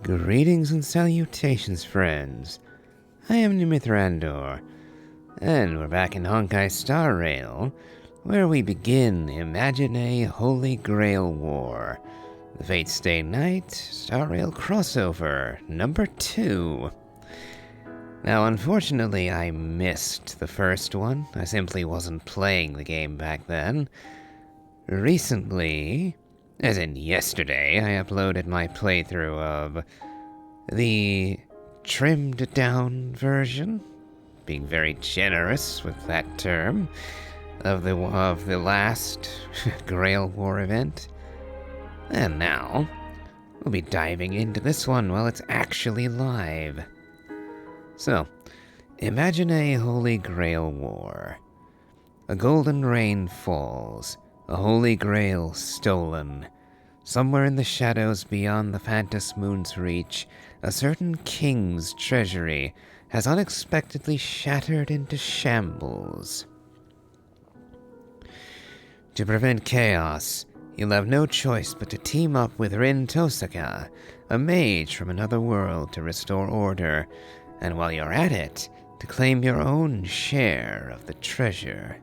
Greetings and salutations, friends. I am Numythrandor, and we're back in Honkai Star Rail, where we begin Imagine a Holy Grail War, the Fate Stay Night Star Rail crossover number 2. Now, unfortunately, I missed the first one. I simply wasn't playing the game back then. Recently, as in yesterday, I uploaded my playthrough of the trimmed down version, being very generous with that term, of the last Grail War event. And now, we'll be diving into this one while it's actually live. So, imagine a Holy Grail War. A golden rain falls, a Holy Grail stolen. Somewhere in the shadows beyond the Phantos Moon's reach, a certain king's treasury has unexpectedly shattered into shambles. To prevent chaos, you'll have no choice but to team up with Rin Tosaka, a mage from another world, to restore order, and while you're at it, to claim your own share of the treasure.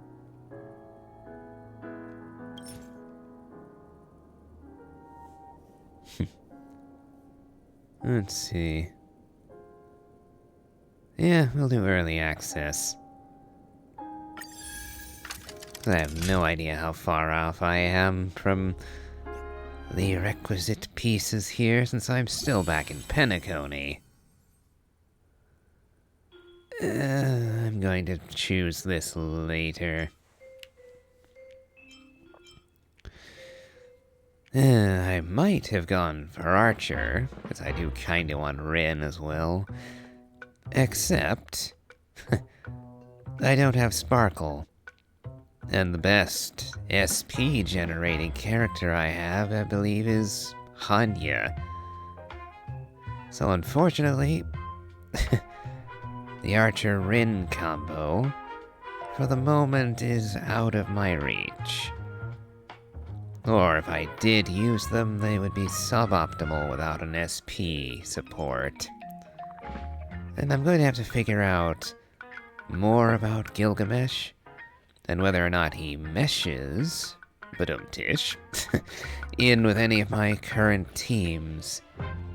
Let's see. Yeah, we'll do early access. I have no idea how far off I am from the requisite pieces here, since I'm still back in Penacony. I'm going to choose this later. I might have gone for Archer, because I do kinda want Rin as well. Except, I don't have Sparkle. And the best SP generating character I have, I believe, is Hanya. So unfortunately, the Archer-Rin combo, for the moment, is out of my reach. Or if I did use them, they would be suboptimal without an SP support. And I'm going to have to figure out more about Gilgamesh, and whether or not he meshes, badum-tish, in with any of my current teams.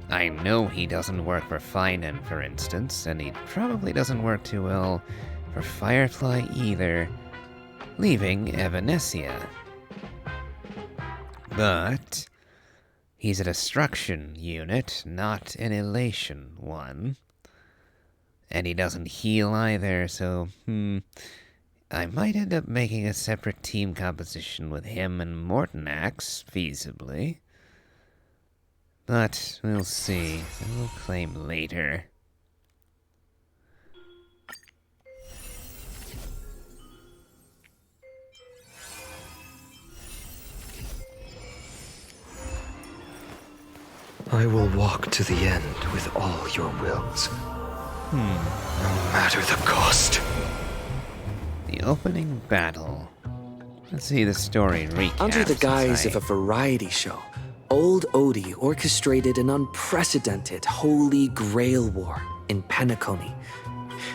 I know he doesn't work for Finan, for instance, and he probably doesn't work too well for Firefly either, leaving Evanescence. But he's a destruction unit, not an elation one. And he doesn't heal either, so, I might end up making a separate team composition with him and Mortonax, feasibly. But we'll see. We'll claim later. I will walk to the end with all your wills. No matter the cost. The opening battle. Let's see the story recap. Under the guise of a variety show, Old Odie orchestrated an unprecedented Holy Grail War in Penacony.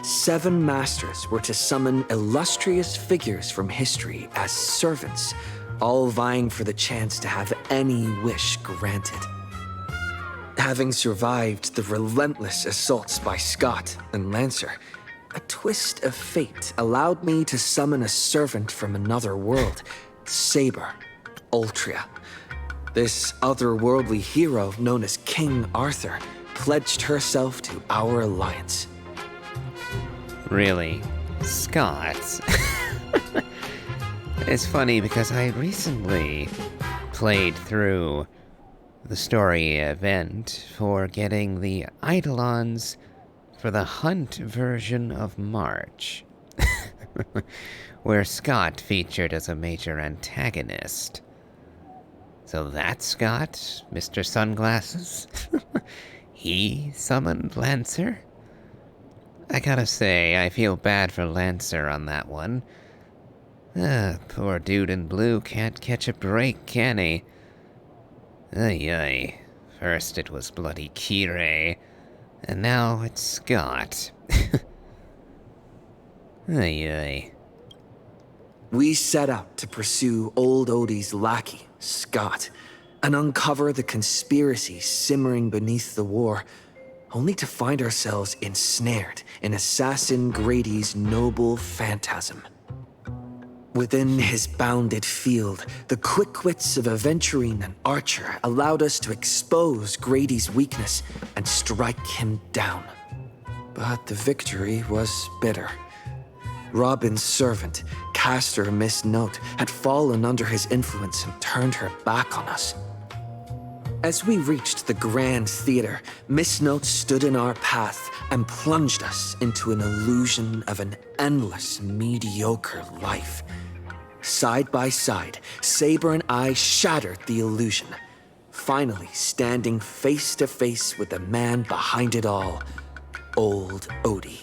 7 masters were to summon illustrious figures from history as servants, all vying for the chance to have any wish granted. Having survived the relentless assaults by Scott and Lancer, a twist of fate allowed me to summon a servant from another world, Saber, Ultria. This otherworldly hero, known as King Arthur, pledged herself to our alliance. Really? Scott? It's funny because I recently played through the story event for getting the Eidolons for the Hunt version of March, where Scott featured as a major antagonist. So that Scott, Mr. Sunglasses, he summoned Lancer? I gotta say, I feel bad for Lancer on that one. Poor dude in blue can't catch a break, can he? Ay. First it was bloody Kirei, and now it's Scott. Ay ay. We set out to pursue old Odie's lackey, Scott, and uncover the conspiracy simmering beneath the war, only to find ourselves ensnared in Assassin Grady's noble phantasm. Within his bounded field, the quick wits of Aventurine and Archer allowed us to expose Grady's weakness and strike him down. But the victory was bitter. Robin's servant, Caster Miss Note, had fallen under his influence and turned her back on us. As we reached the Grand Theater, Miss Note stood in our path and plunged us into an illusion of an endless, mediocre life. Side by side, Saber and I shattered the illusion, finally standing face to face with the man behind it all, old Odie.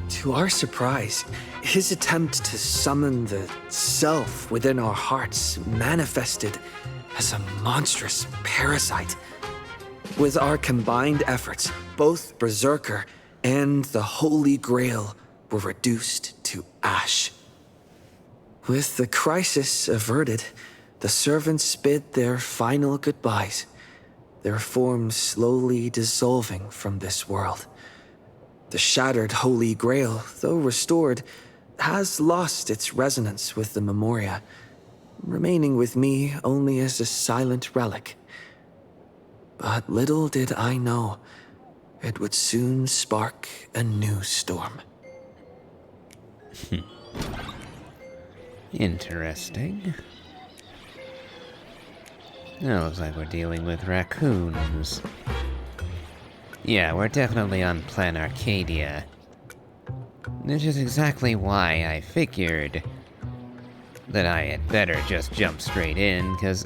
To our surprise, his attempt to summon the self within our hearts manifested as a monstrous parasite. With our combined efforts, both Berserker and the Holy Grail were reduced to ash. With the crisis averted, the servants bid their final goodbyes, their forms slowly dissolving from this world. The shattered Holy Grail, though restored, has lost its resonance with the Memoria, remaining with me only as a silent relic. But little did I know, it would soon spark a new storm. Interesting. Now looks like we're dealing with raccoons. Yeah, we're definitely on Plan Arcadia. Which is exactly why I figured that I had better just jump straight in, because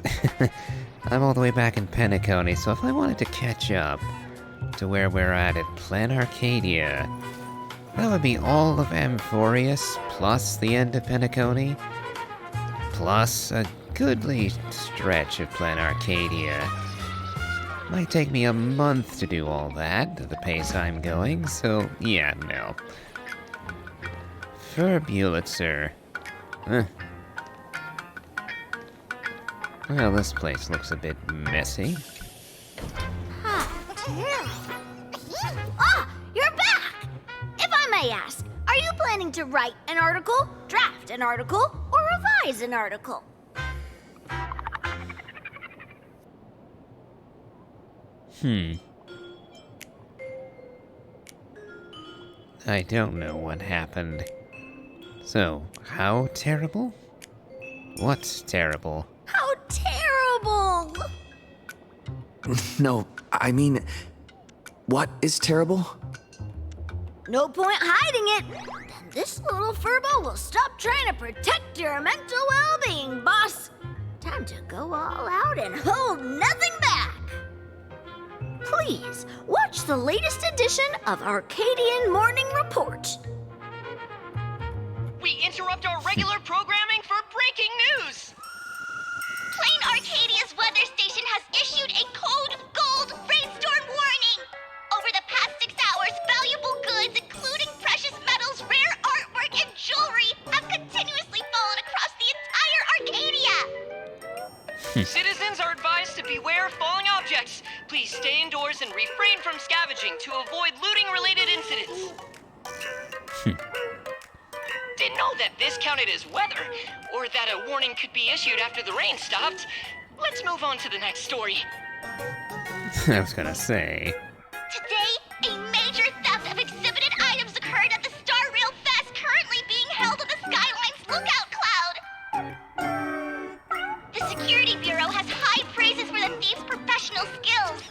I'm all the way back in Penacony, so if I wanted to catch up to where we're at Plan Arcadia, that would be all of Amphorius, plus the end of Penacony, plus a goodly stretch of Plan Arcadia. Might take me a month to do all that, at the pace I'm going, so yeah, no. Furbulitzer. Well, this place looks a bit messy. You're back! If I may ask, are you planning to write an article, draft an article, or revise an article? I don't know what happened. So, how terrible? What's terrible? How terrible! No, I mean, what is terrible? No point hiding it. Then this little furbo will stop trying to protect your mental well-being, boss. Time to go all out and hold nothing back. Please, watch the latest edition of Arcadian Morning Report. We interrupt our regular programming for breaking news! Plain Arcadia's weather station has issued a code gold rainstorm warning! Over the past 6 hours, valuable goods, including precious metals, rare artwork, and jewelry, have continuously fallen across the entire Arcadia! Citizens are advised to beware falling objects. Please stay indoors and refrain from scavenging to avoid looting-related incidents. Didn't know that this counted as weather, or that a warning could be issued after the rain stopped. Let's move on to the next story. I was gonna say. Today, a major theft of exhibited items occurred at the Star Rail Fest currently being held on the Skyline's lookout cloud. The Security Bureau has high praises for the thieves' professional skills.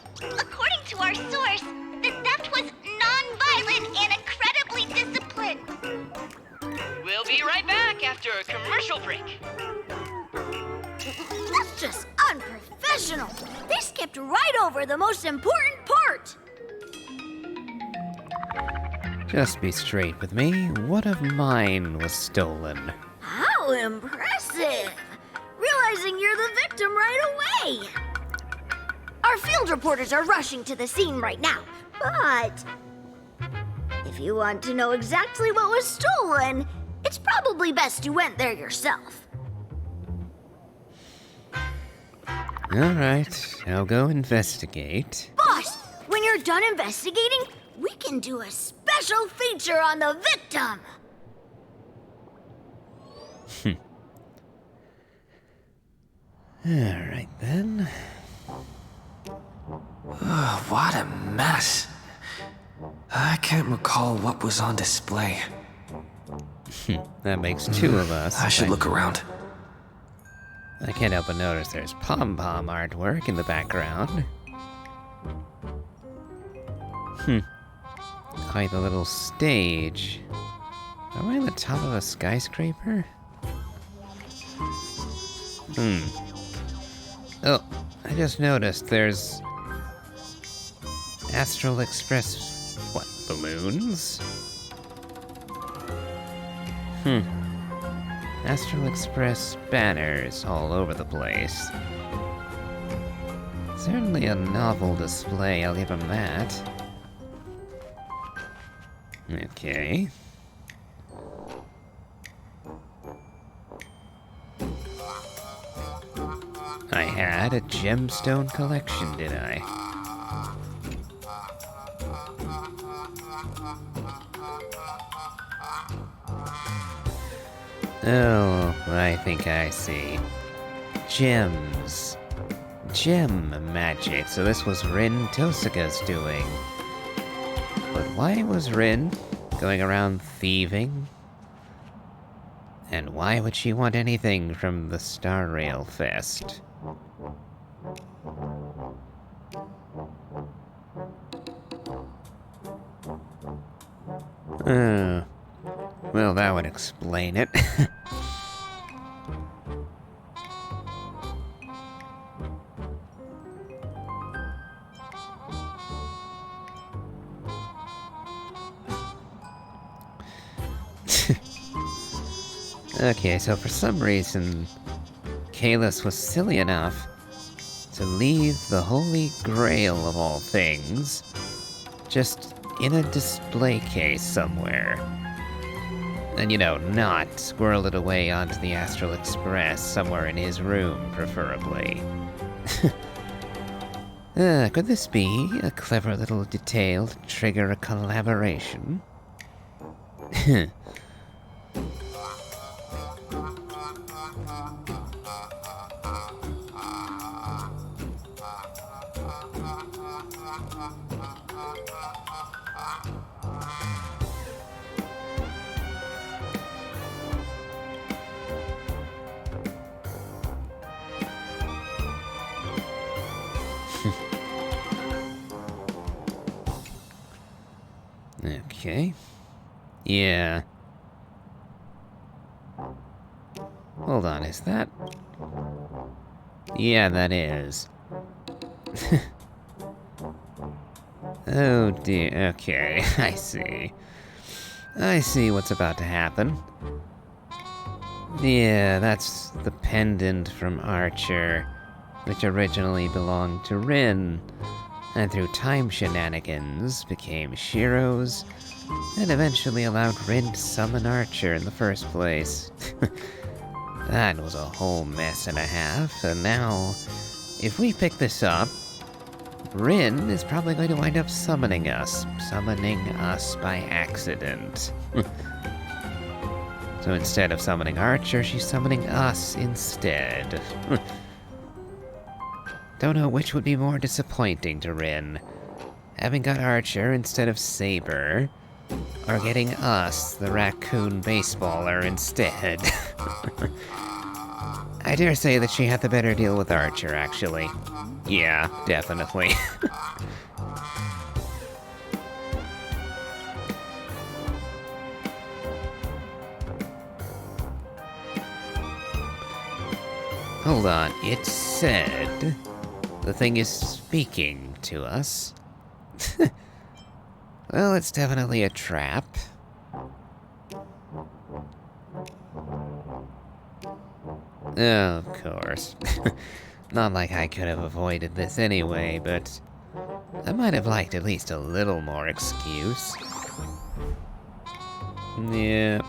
According to our source, the theft was non-violent and incredibly disciplined. We'll be right back after a commercial break. That's just unprofessional. They skipped right over the most important part. Just be straight with me. What of mine was stolen? How impressive! Realizing you're the victim right away. Our field reporters are rushing to the scene right now. But if you want to know exactly what was stolen, it's probably best you went there yourself. Alright, I'll go investigate. Boss, when you're done investigating, we can do a special feature on the victim. Alright then. Oh, what a mess. I can't recall what was on display. That makes two of us. I should look around. I can't help but notice there's pom-pom artwork in the background. Quite a little stage. Am I on the top of a skyscraper? Oh, I just noticed there's Astral Express, what, balloons? Astral Express banners all over the place. Certainly a novel display, I'll give him that. Okay. I had a gemstone collection, did I? Oh, I think I see. Gems. Gem magic, so this was Rin Tosaka's doing. But why was Rin going around thieving? And why would she want anything from the Star Rail Fest? Well, that would explain it. Okay, so for some reason, Kalis was silly enough to leave the Holy Grail of all things just in a display case somewhere. And, you know, not squirrel it away onto the Astral Express somewhere in his room, preferably. Could this be a clever little detail to trigger a collaboration? Okay. Yeah. Hold on, is that... Yeah, that is. Oh dear, okay, I see. I see what's about to happen. Yeah, that's the pendant from Archer, which originally belonged to Rin, and through time shenanigans became Shiro's, and eventually allowed Rin to summon Archer in the first place. That was a whole mess and a half, and now, if we pick this up, Rin is probably going to wind up summoning us by accident. So instead of summoning Archer, she's summoning us instead. Don't know which would be more disappointing to Rin. Having got Archer instead of Saber, or getting us, the raccoon baseballer, instead. I dare say that she had the better deal with Archer, actually. Yeah, definitely. Hold on, it said the thing is speaking to us. Well, it's definitely a trap. Oh, of course. Not like I could have avoided this anyway, but I might have liked at least a little more excuse. Yep.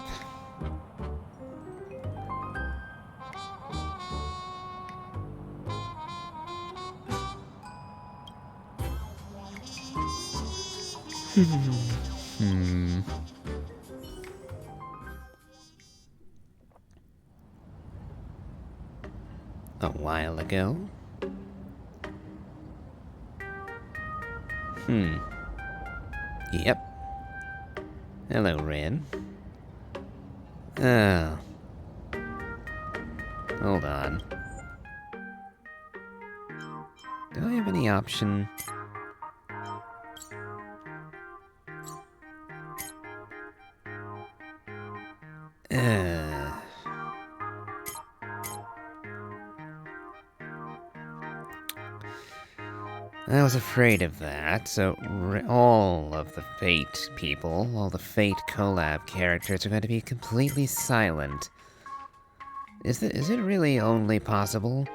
A while ago? Yep. Hello, Rin. Oh. Hold on. Do I have any option? I was afraid of that, so all of the Fate people, all the Fate collab characters are going to be completely silent. Is it really only possible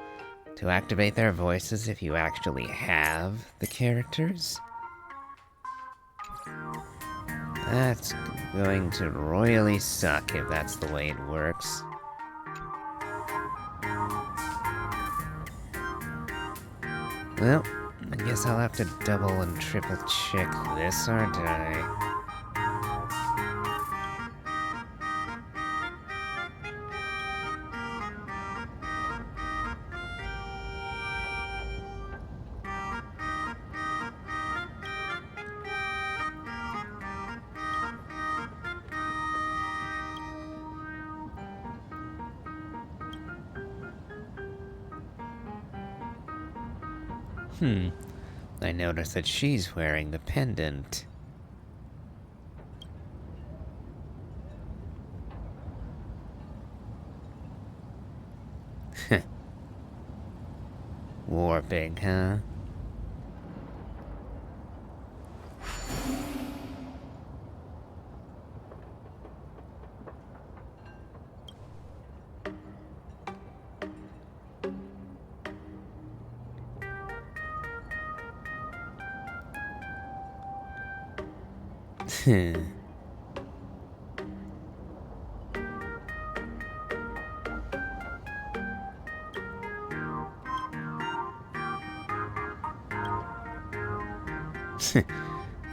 to activate their voices if you actually have the characters? That's going to royally suck if that's the way it works. Well, I guess I'll have to double and triple check this, aren't I? I noticed that she's wearing the pendant. Warping, huh?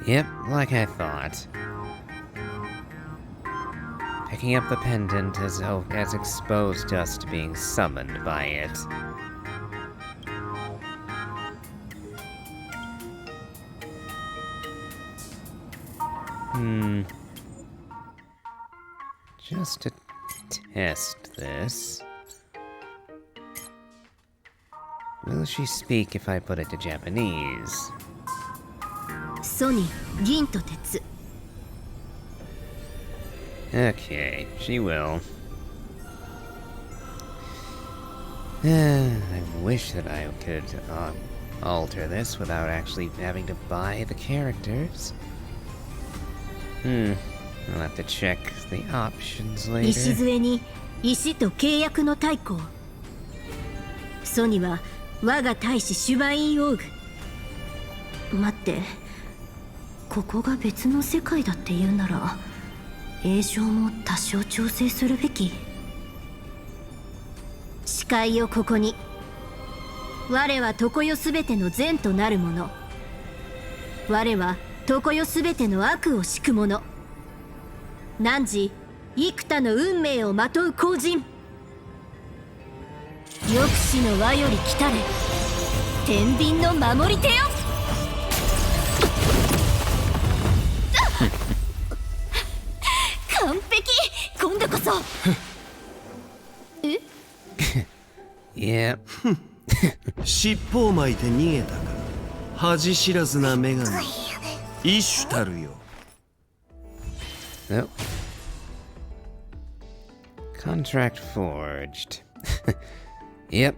Yep, like I thought. Picking up the pendant has exposed us to being summoned by it. Just to test this. Will she speak if I put it to Japanese? ソニー、銀と鉄。 Okay, she will. I wish that I could alter this without actually having to buy the characters. I'll have to check the options later. 礎に石と契約の太鼓。ソニは我が大使シュバインオーグ。待って、ここが別の世界だって言うなら、映像も多少調整するべき。視界をここに。我は常世すべての善となるもの。我は常世すべての悪を敷くもの。汝、幾多の運命をまとう後人。抑止の輪より来たれ、天秤の守り手よ。完璧、今度こそ。えYep. 尻尾を巻いて逃げたか。恥知らずな女神、異種たるよ。Nope. Contract forged. Yep,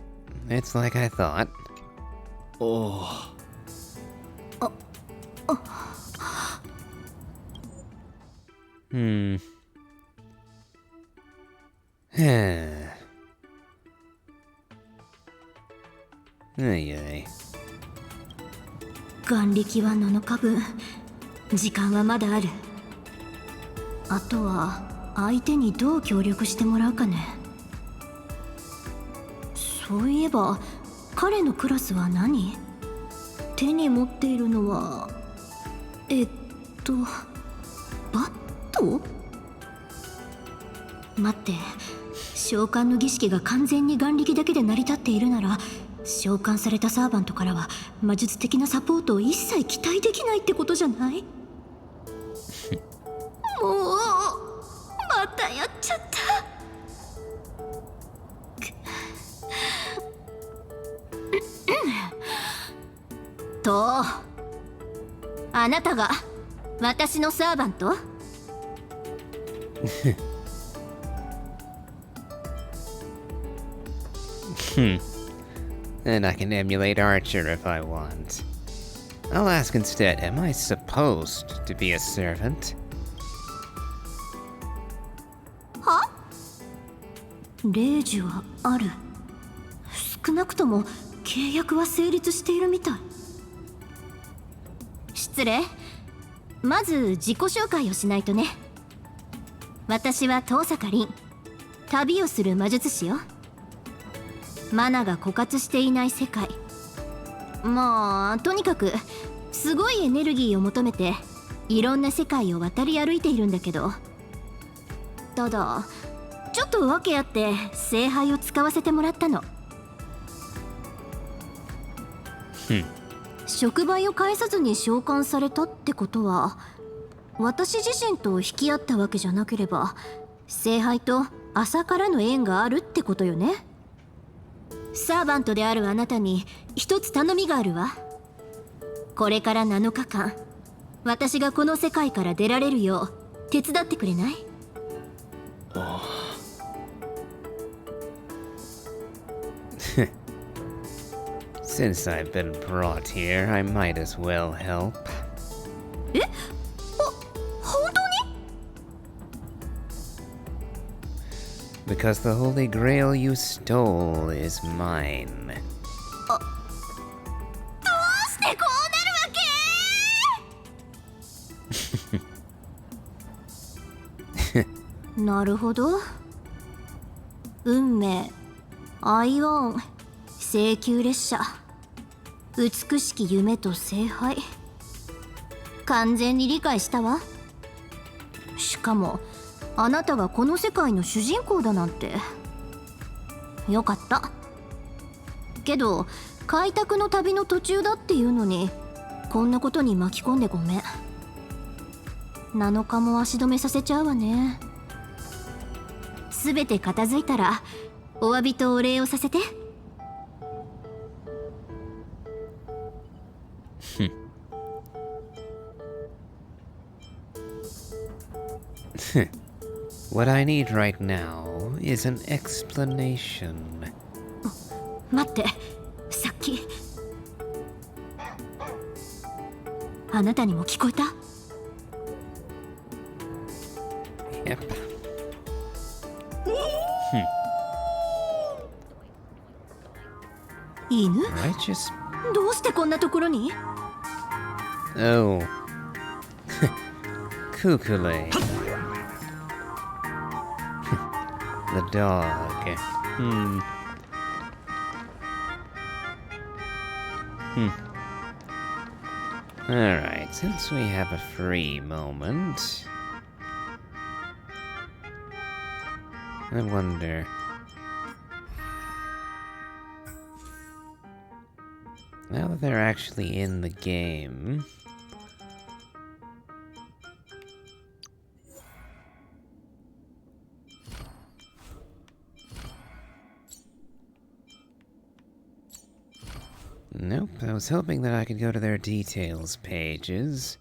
it's like I thought. おお。Ay ay. 眼力は7日分。時間はまだある。あとは相手にどう協力してもらうかね。そういえば彼のクラスは何？手に持っているのはバット？待って、召喚の儀式が完全に眼力だけで成り立っているなら、召喚されたサーバントからは魔術的なサポートを一切期待できないってことじゃない？もうまたやっちゃった。と、あなたが私のサーバントAnd I can emulate Archer if I want. I'll ask instead, am I supposed to be a servant? は？令状はある。少なくとも契約は成立しているみたい。失礼。まず自己紹介をしないとね。私は遠坂凛、旅をする魔術師よ。マナが枯渇していない世界。まあとにかくすごいエネルギーを求めていろんな世界を渡り歩いているんだけど、ただちょっと訳あって聖杯を使わせてもらったの。触媒を返さずに召喚されたってことは、私自身と引き合ったわけじゃなければ聖杯と朝からの縁があるってことよね。サーバントであるあなたに一つ頼みがあるわ。これから7日間私がこの世界から出られるよう手伝ってくれない？Since I've been brought here, I might as well help. え？本当に？ Because the Holy Grail you stole is mine. どうしてこうなるわけ？なるほど。運命、アイオン、請求列車、美しき夢と聖杯。完全に理解したわ。しかもあなたがこの世界の主人公だなんて。よかった。けど開拓の旅の途中だっていうのにこんなことに巻き込んでごめん。7日も足止めさせちゃうわね。すべて片付いたらお詫びとお礼をさせて。What I need right now is an explanation. 待って、さっきあなたにも聞こえた？ Yep. 犬？ Righteous. どうしてこんなところに？ Oh. Kukule. The dog. Alright, since we have a free moment, I wonder. Now that they're actually in the game, nope, I was hoping that I could go to their details pages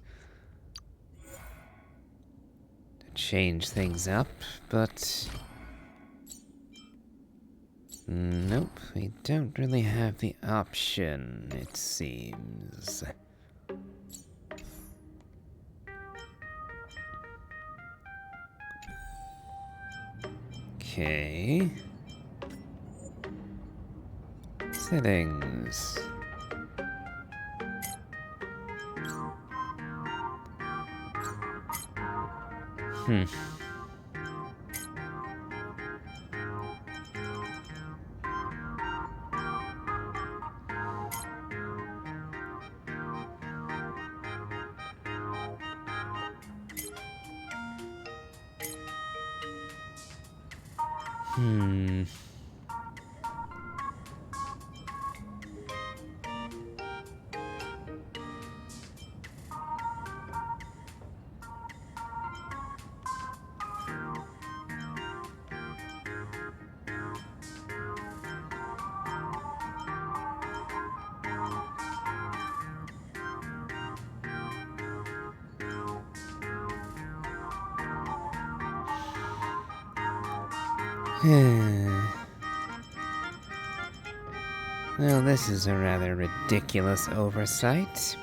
to change things up, but nope, we don't really have the option, it seems. Okay. Settings. Well, this is a rather ridiculous oversight.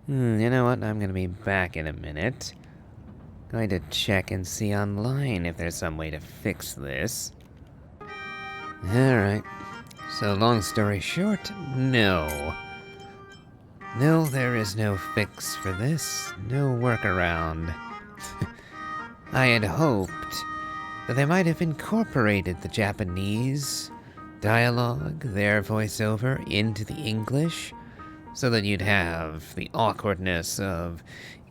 You know what? I'm gonna be back in a minute. Going to check and see online if there's some way to fix this. Alright. So long story short, no. No, there is no fix for this. No workaround. I had hoped that they might have incorporated the Japanese dialogue, their voiceover, into the English, so that you'd have the awkwardness of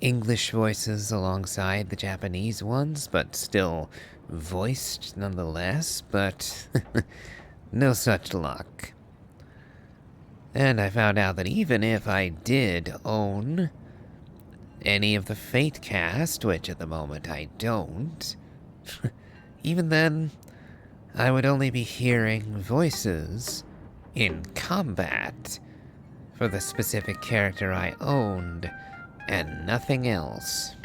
English voices alongside the Japanese ones, but still voiced nonetheless, but no such luck. And I found out that even if I did own any of the Fate cast, which at the moment I don't, even then, I would only be hearing voices in combat for the specific character I owned, and nothing else.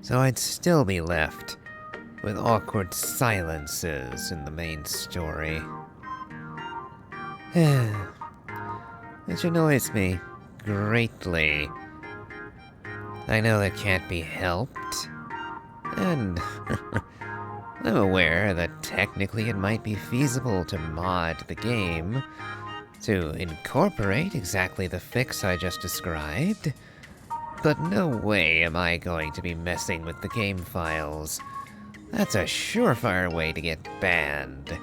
So I'd still be left with awkward silences in the main story. Which annoys me greatly. I know that can't be helped, and I'm aware that technically it might be feasible to mod the game to incorporate exactly the fix I just described, but no way am I going to be messing with the game files. That's a surefire way to get banned,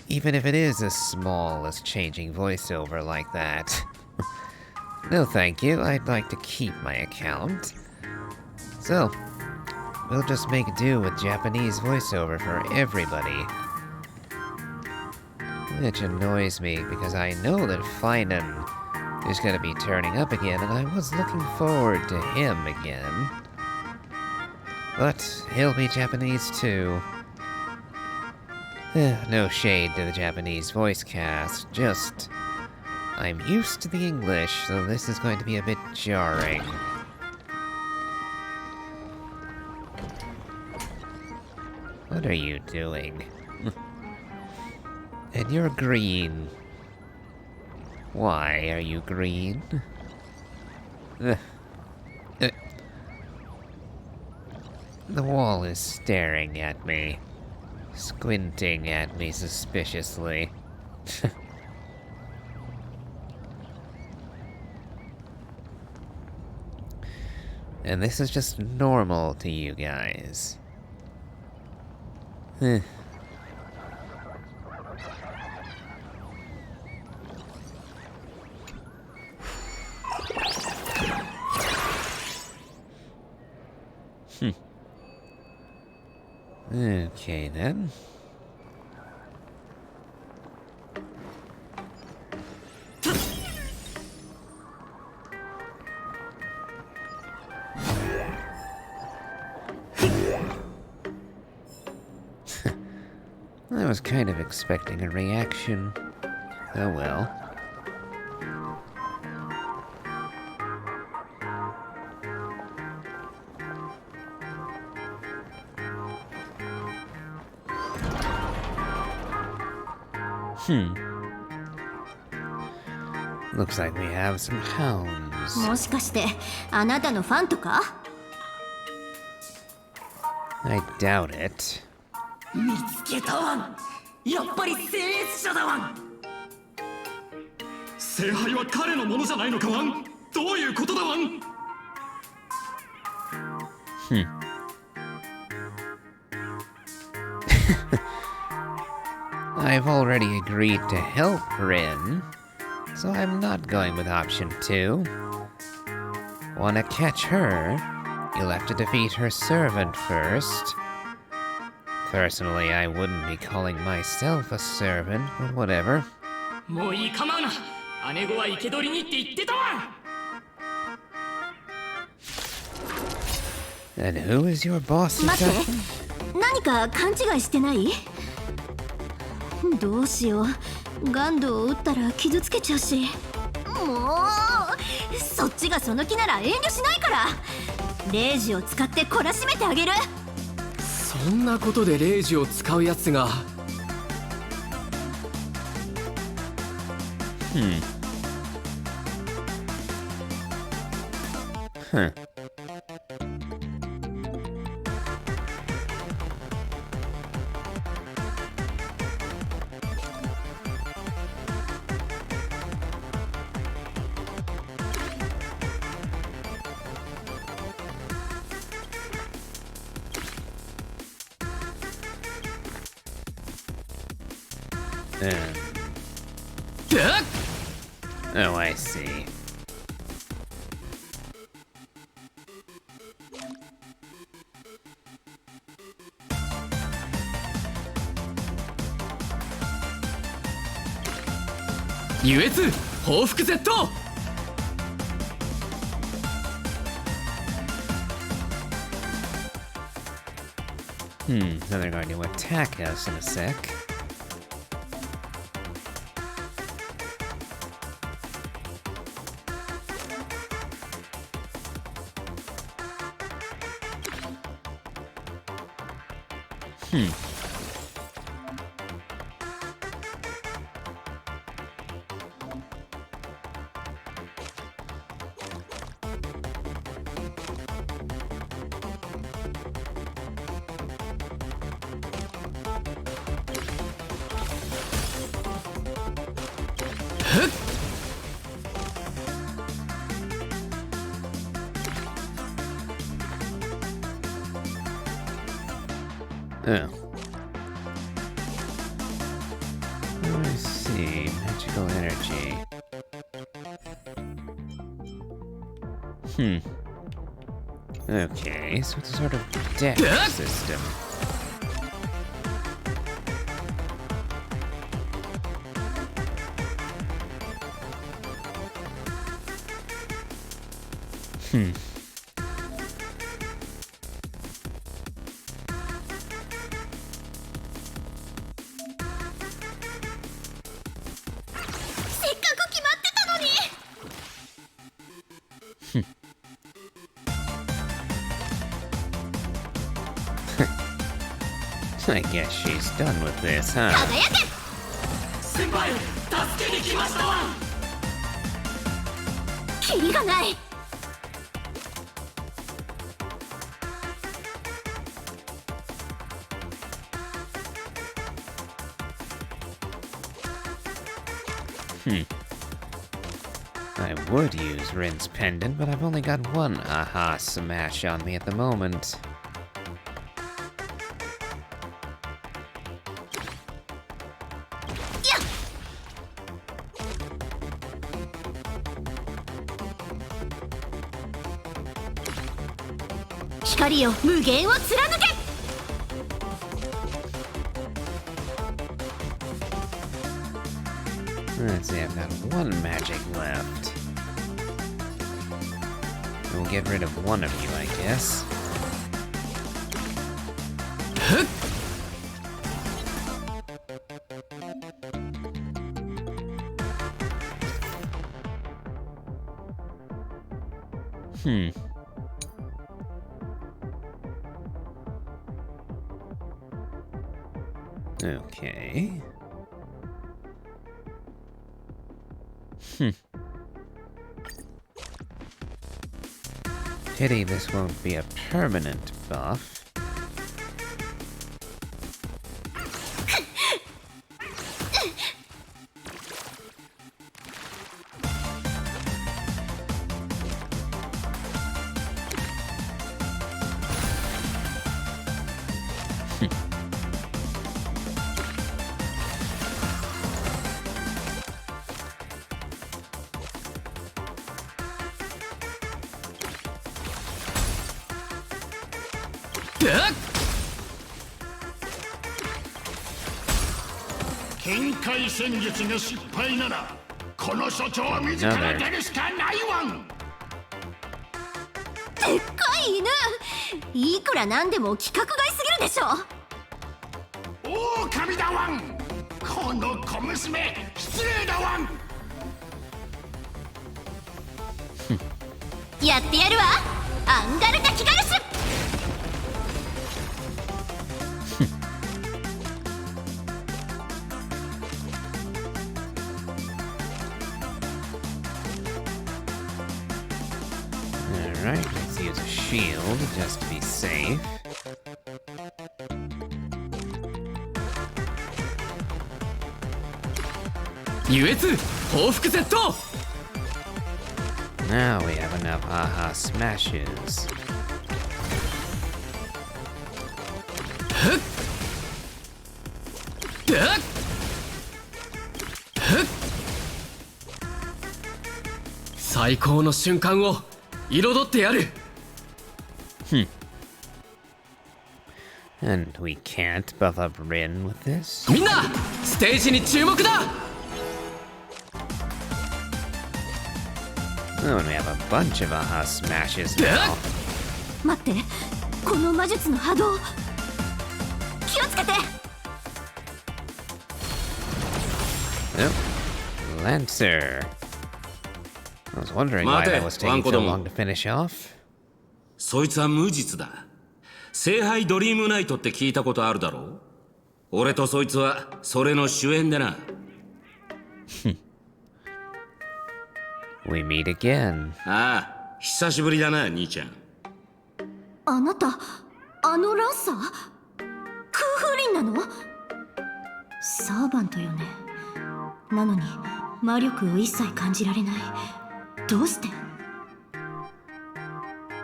even if it is as small as changing voiceover like that. No thank you, I'd like to keep my account. So, we'll just make do with Japanese voiceover for everybody. Which annoys me, because I know that Finan is going to be turning up again, and I was looking forward to him again. But he'll be Japanese too. No shade to the Japanese voice cast, just I'm used to the English, so this is going to be a bit jarring. What are you doing? And you're green. Why are you green? The wall is staring at me, squinting at me suspiciously. And this is just normal to you guys. Okay then. I was kind of expecting a reaction. Oh well. Looks like we have some hounds. もしかしてあなたのファンとか？ I doubt it. 見つけたわん。やっぱり僭越者だわん。聖杯は彼のものじゃないのかわん。どういうことだわん。I've already agreed to help Rin, so I'm not going with option 2. Wanna catch her? You'll have to defeat her servant first. Personally, I wouldn't be calling myself a servant, but whatever. もういい構うな。姉子は生け捕りにって言ってたわ。 And who is your boss 待って exactly? 何か勘違いしてない？どうしよう。ガンドを撃ったら傷つけちゃうし。もうそっちがその気なら遠慮しないから。レイジを使って懲らしめてあげる。そんなことでレイジを使うやつが。Huh. Oh, I see. 優越報復 Z。 So they're going to attack us in a sec. Oh. I see. Magical energy. Okay, so it's a sort of deck system. I guess she's done with this, huh? 先輩、助けに来ましたわん。キリがない。I would use Rin's pendant, but I've only got one aha smash on me at the moment. Let's see, I've got one magic left. We'll get rid of one of you, I guess. Okay. Pity this won't be a permanent buff. Another. でっかい犬、いくらなんでも規格外すぎるでしょ。狼だワン。この小娘、失礼だワン。やってやるわ、アンガルタキガルス。Alright, let's use a shield just to be safe. Now we have enough aha smashes. And we can't buff up Rin with this? Oh, and we have a bunch of aha smashes now. 待って、この魔術の波動、気をつけて。Oh, Lancer. I was wondering why that was taking so long to finish off. そいつは無実だ。聖杯ドリームナイトって聞いたことあるだろう？俺とそいつはそれの主演でな。We meet again. ああ、久しぶりだな、兄ちゃん。あなた、あのランサー？空風林なの？サーバントよね。なのに魔力を一切感じられない。どうして？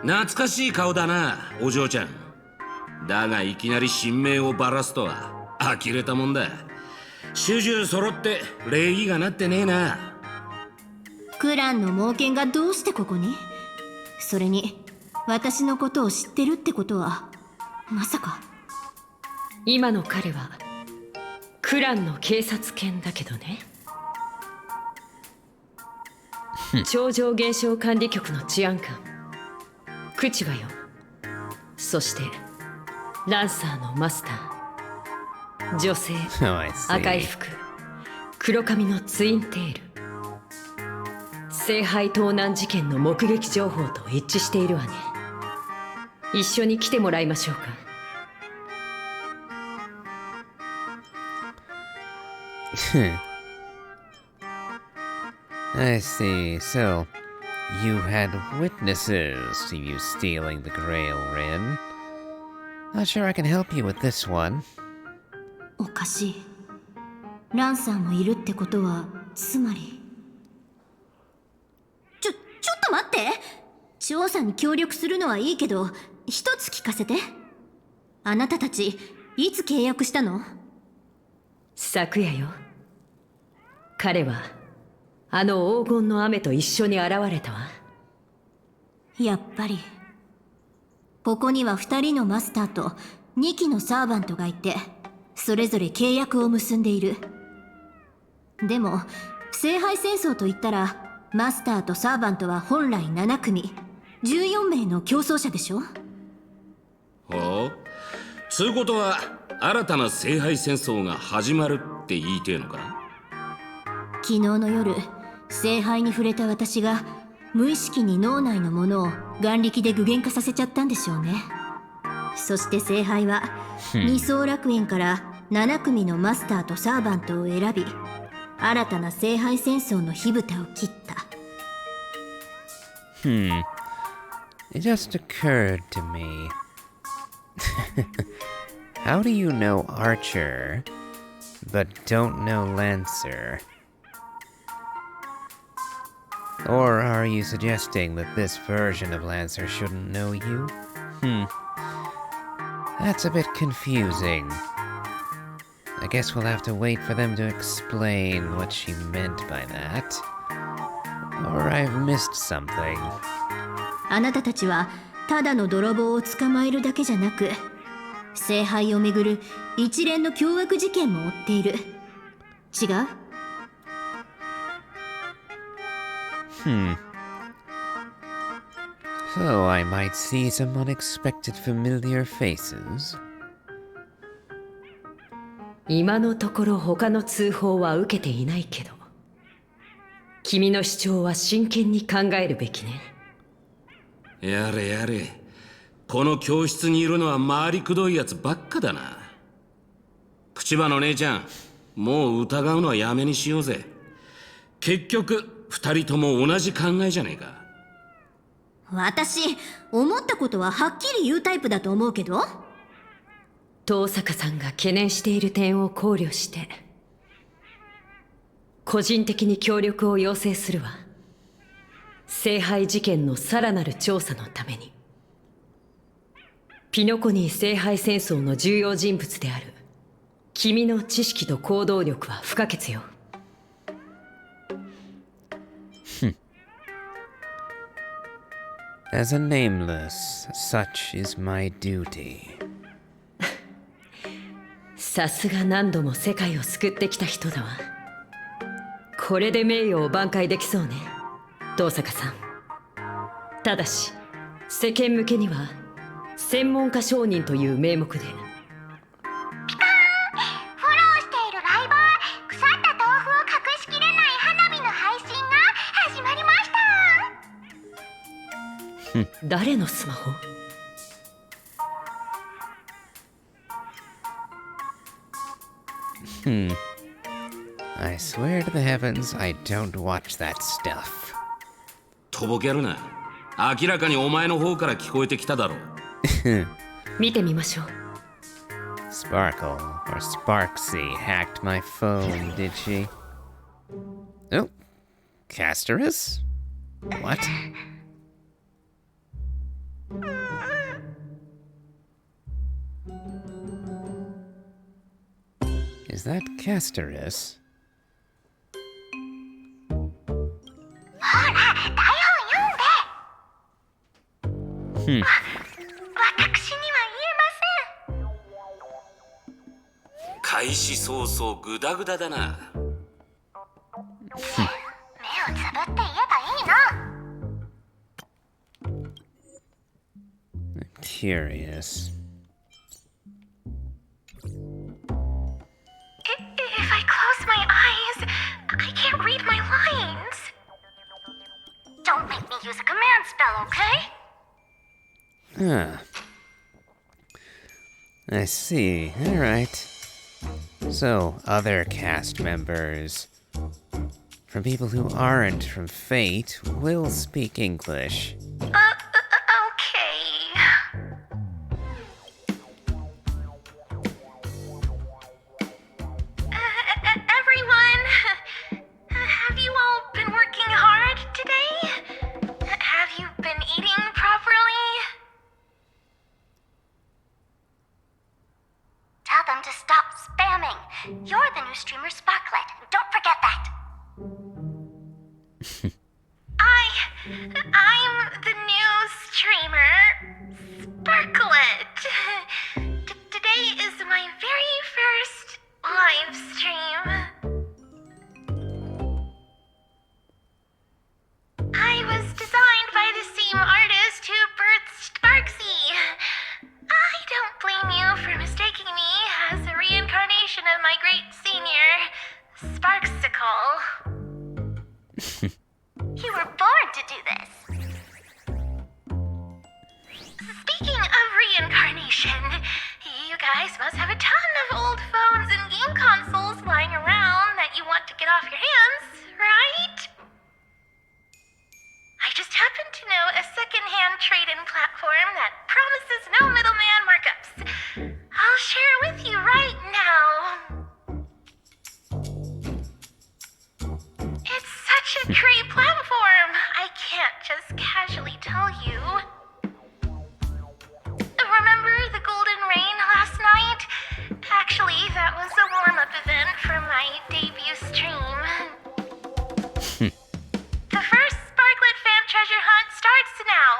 懐かしい顔だな、お嬢ちゃん。だがいきなり神明をばらすとは呆れたもんだ。主従揃って礼儀がなってねえな。クランの猛犬がどうしてここに？それに私のことを知ってるってことはまさか。今の彼はクランの警察犬だけどね。超常現象管理局の治安官クチワよ。そしてランサーのマスター、女性、赤い服、黒髪のツインテール。聖杯盗難事件の目撃情報と一致しているわね。一緒に来てもらいましょうか。I see. So, you had witnesses to you stealing the Grail Rin. Not sure I can help you with this one. おかしい。ランサーもいるってことは、つまり。ちょっと待って。調査に協力するのはいいけど、一つ聞かせて。あなたたち、いつ契約したの？昨夜よ。彼はあの黄金の雨と一緒に現れたわ。やっぱりここには2人のマスターと2機のサーバントがいて、それぞれ契約を結んでいる。でも聖杯戦争といったらマスターとサーバントは本来7組14名の競争者でしょ。ほう、つうことは新たな聖杯戦争が始まるって言いてえのか？昨日の夜、聖杯に触れた私が無意識に脳内のものを眼力で具現化させちゃったんでしょうね。そして聖杯は二層楽園から7組のマスターとサーバントを選び、新たな聖杯戦争の火蓋を切った。It just occurred to me. How do you know Archer, but don't know Lancer? Or are you suggesting that this version of Lancer shouldn't know you? That's a bit confusing. I guess we'll have to wait for them to explain what she meant by that. Or I've missed something. あなたたちはただの泥棒を捕まえるだけじゃなく、聖杯をめぐる一連の凶悪事件も追っている。違う？So I might see some unexpected familiar faces. 今のところ他の通報は受けていないけど、君の主張は真剣に考えるべきね。やれやれ、この教室にいるのは回りくどいやつばっかだな。口場の姉ちゃん、もう疑うのはやめにしようぜ。結局二人とも同じ考えじゃねえか。私、思ったことははっきり言うタイプだと思うけど。遠坂さんが懸念している点を考慮して個人的に協力を要請するわ。聖杯事件のさらなる調査のために。ピノコニー聖杯戦争の重要人物である君の知識と行動力は不可欠よ。As a nameless, such is my duty. さすが何度も世界を救ってきた人だわ。これで名誉を挽回できそうね、遠坂さん。ただし世間向けには専門家証人という名目で。ピカーン、フォローしているライバー、腐った豆腐を隠しきれない花火の配信が始まりました。誰のスマホ？I swear to the heavens, I don't watch that stuff. とぼけるな。明らかにお前の方から聞こえてきただろう。見てみましょう。Sparkle, or Sparksy, hacked my phone, did she? Oh, Castorus? What? Is that Castorus? ほら、台本読んで。私には言えません。開始早々グダグダだな。目をつぶって言えばいいの。I'm curious. If I close my eyes, I can't read my lines. Don't make me use a command spell, okay? I see. Alright. So, other cast members, from people who aren't from Fate, will speak English. Okay. Everyone, have you all been working hard today? Have you been eating properly? Tell them to stop spamming. You're the new streamer Sparklet. Don't forget that. I'm the new streamer Sparklet. Today is my very first live stream. I was designed by the same artist who birthed Sparksy. I don't blame you for mistaking me as a reincarnation of my great senior, Sparksicle. You were born to do this. Speaking of reincarnation, you guys must have a ton of old phones and game consoles lying around that you want to get off your hands, right? I just happen to know a second-hand trade-in platform that promises no middleman markups. I'll share it with you right now. It's such a great platform. I can't just casually tell you. Remember the Golden Rain last night? Actually, that was a warm-up event for my debut stream. The first Sparklet fan treasure hunt starts now.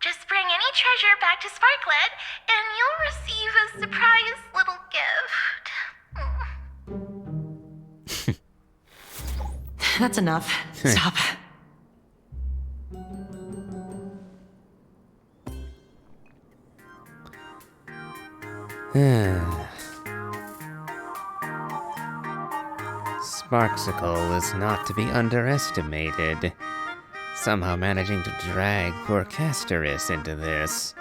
Just bring any treasure back to Sparklet, and you'll receive a surprise little gift. That's enough. Stop. Sparksicle is not to be underestimated. Somehow managing to drag poor Castoris into this.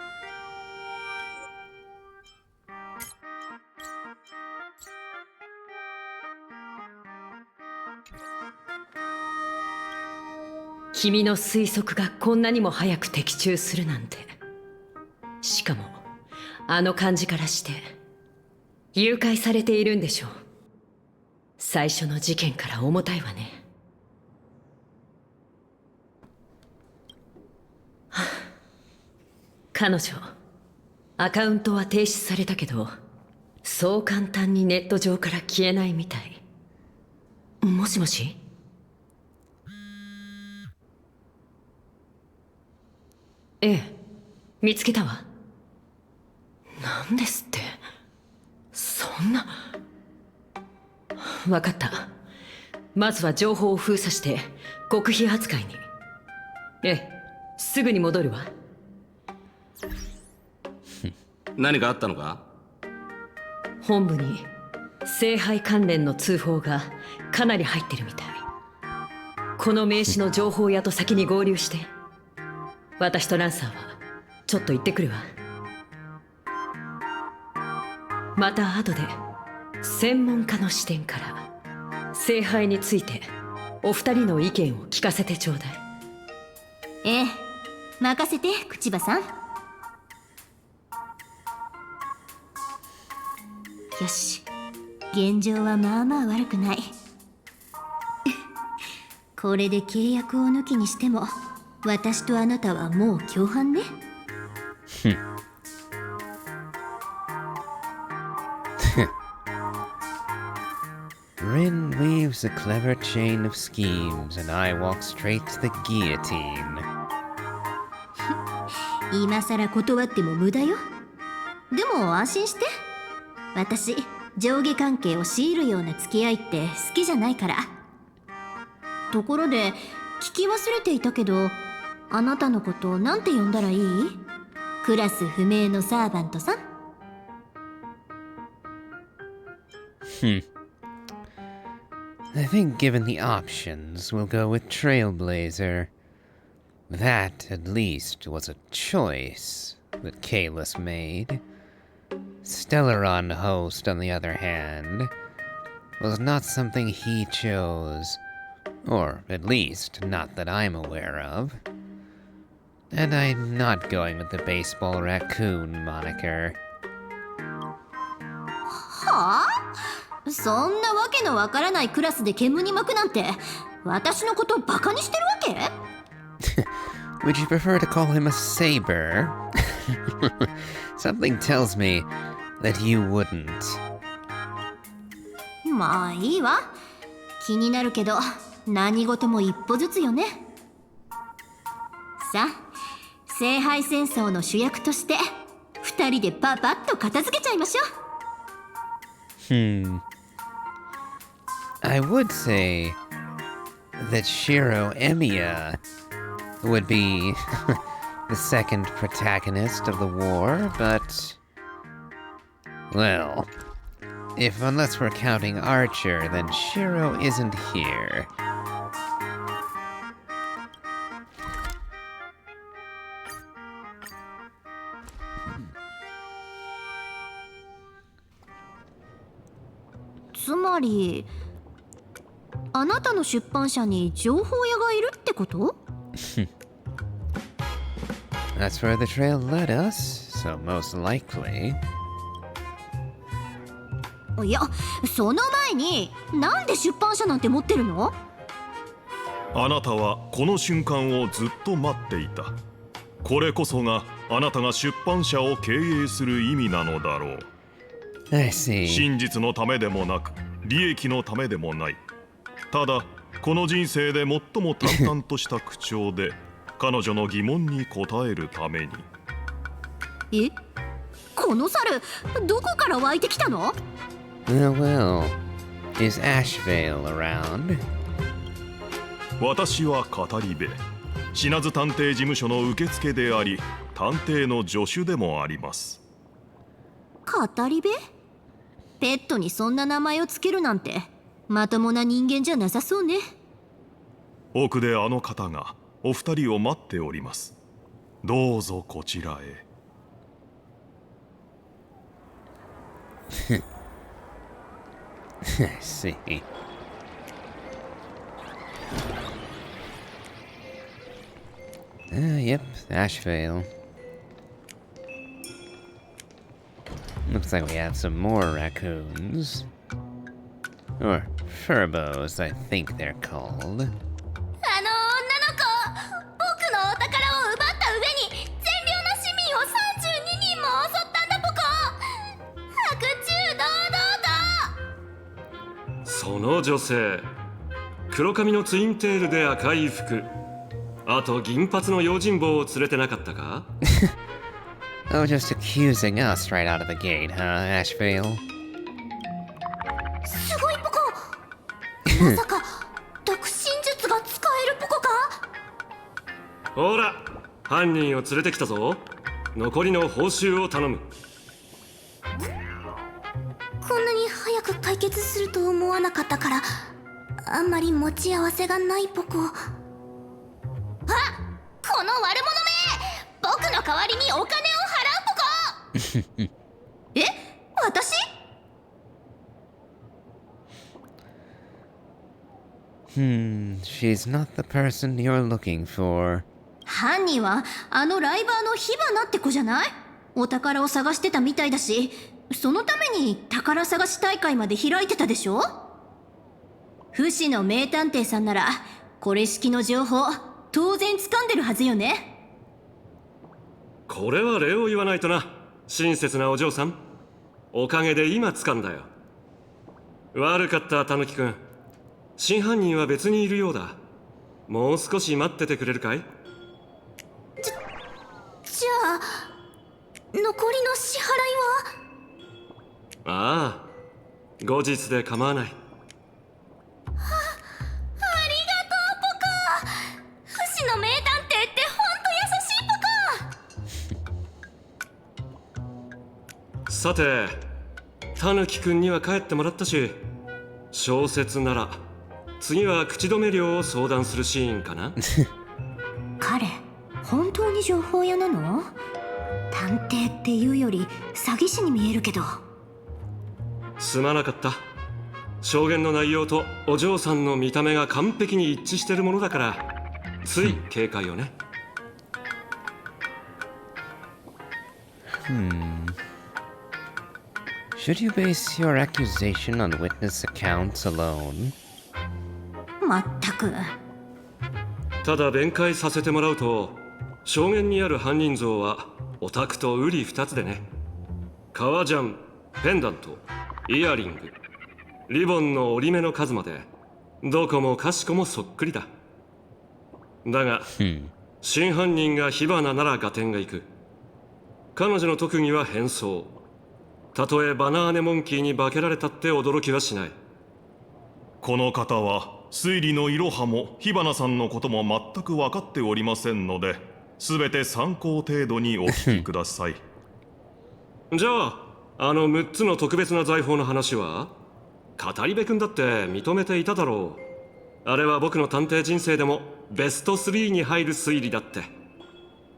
君の推測がこんなにも早く的中するなんて。しかもあの感じからして誘拐されているんでしょう。最初の事件から重たいわね。はあ、彼女アカウントは停止されたけど、そう簡単にネット上から消えないみたい。もしもし？ええ、見つけたわ。なんですって。そんな。わかった。まずは情報を封鎖して極秘扱いに。ええ、すぐに戻るわ。何かあったのか？本部に聖杯関連の通報がかなり入ってるみたい。この名刺の情報屋と先に合流して。私とランサーはちょっと行ってくるわ。また後で専門家の視点から聖杯についてお二人の意見を聞かせてちょうだい。ええ、任せて口場さん。よし、現状はまあまあ悪くない。これで契約を抜きにしても私とあなたはもう共犯ね。Rin weaves a clever chain of schemes, and I walk straight to the guillotine. 今さら断っても無駄よ。でも安心して。私、上下関係を強いるような付き合いって好きじゃないから。ところで、聞き忘れていたけど、あなたのことなんて呼んだらいい？クラス不明のサーバントさん。I think given the options, we'll go with Trailblazer. That, at least, was a choice that Kalis made. Stellaron Host, on the other hand, was not something he chose. Or, at least, not that I'm aware of. And I'm not going with the baseball raccoon moniker. はあ？そんなわけのわからないクラスで煙に巻くなんて、私のことバカにしてるわけ？ Would you prefer to call him a saber? Something tells me that you wouldn't. まあいいわ。気になるけど、何事も一歩ずつよね。さあ、聖杯戦争の主役として二人でパパッと片付けちゃいましょう。I would say that Shiro Emiya would be the second protagonist of the war, but well, unless we're counting Archer, then Shiro isn't here. あなたの出版社に情報屋がいるってこと？ That's where the trail led us, so most likely. いや、その前になんで出版社なんて持ってるの？あなたはこの瞬間をずっと待っていた。これこそがあなたが出版社を経営する意味なのだろう。I see. 真実のためでもなく、利益のためでもない。ただ、この人生で最も淡々とした口調で彼女の疑問に答えるために。え？この猿、どこから湧いてきたの？ Well, is Ashvale around? 私は語り部、品津探偵事務所の受付であり、探偵の助手でもあります。語り部？ペットにそんな名前をつけるなんてまともな人間じゃなさそうね。奥であの方がお二人を待っております。どうぞこちらへ。I see. Yep, Ashvale. Looks like we have some more raccoons. Or furbos, I think they're called. 女の子、僕のお宝を奪った上に善良な市民を32人も襲ったんだポコ。白昼堂々と。その女性、黒髪のツインテールで赤い服、あと銀髪の用心棒を連れてなかったか？ Oh, just accusing us right out of the gate, huh, Ashvale? すごいポコ。まさか独身術が使えるポコか？ほら、犯人を連れてきたぞ。残りの報酬を頼む。こんなに早く解決すると思わなかったから、あんまり持ち合わせがないポコ。あ、この悪者め、僕の代わりにお金を払うポコ。え、私？She's not the person you're looking for. 犯人はあのライバーの火花って子じゃない？お宝を探してたみたいだし、そのために宝探し大会まで開いてたでしょ？不死の名探偵さんならこれ式の情報当然掴んでるはずよね。これは礼を言わないとな、親切なお嬢さん。おかげで今掴んだよ。悪かったタヌキくん。真犯人は別にいるようだ。もう少し待っててくれるかい？じゃあ残りの支払いは？ああ、後日で構わない。ありがとうポカ。不死の名探偵ってほんと優しいポカ。さて、タヌキくんには帰ってもらったし、小説なら次は口止め料を相談するシーンかな。彼本当に情報屋なの？探偵っていうより詐欺師に見えるけど。すまなかった。証言の内容とお嬢さんの見た目が完璧に一致してるものだからつい警戒をね。Should you base your accusation on witness accounts alone? まったく。ただ弁解させてもらうと、証言にある犯人像はオタクとウリ二つでね。革ジャン、ペンダント、イヤリング、リボンの折り目の数までどこもかしこもそっくりだ。だが、真犯人が火花なら合点がいく。彼女の特技は変装。たとえバナーネモンキーに化けられたって驚きはしない。この方は推理のいろはも火花さんのことも全く分かっておりませんので、全て参考程度にお聞きください。じゃあ、あの6つの特別な財宝の話は？語り部君だって認めていただろう。あれは僕の探偵人生でもベスト3に入る推理だって。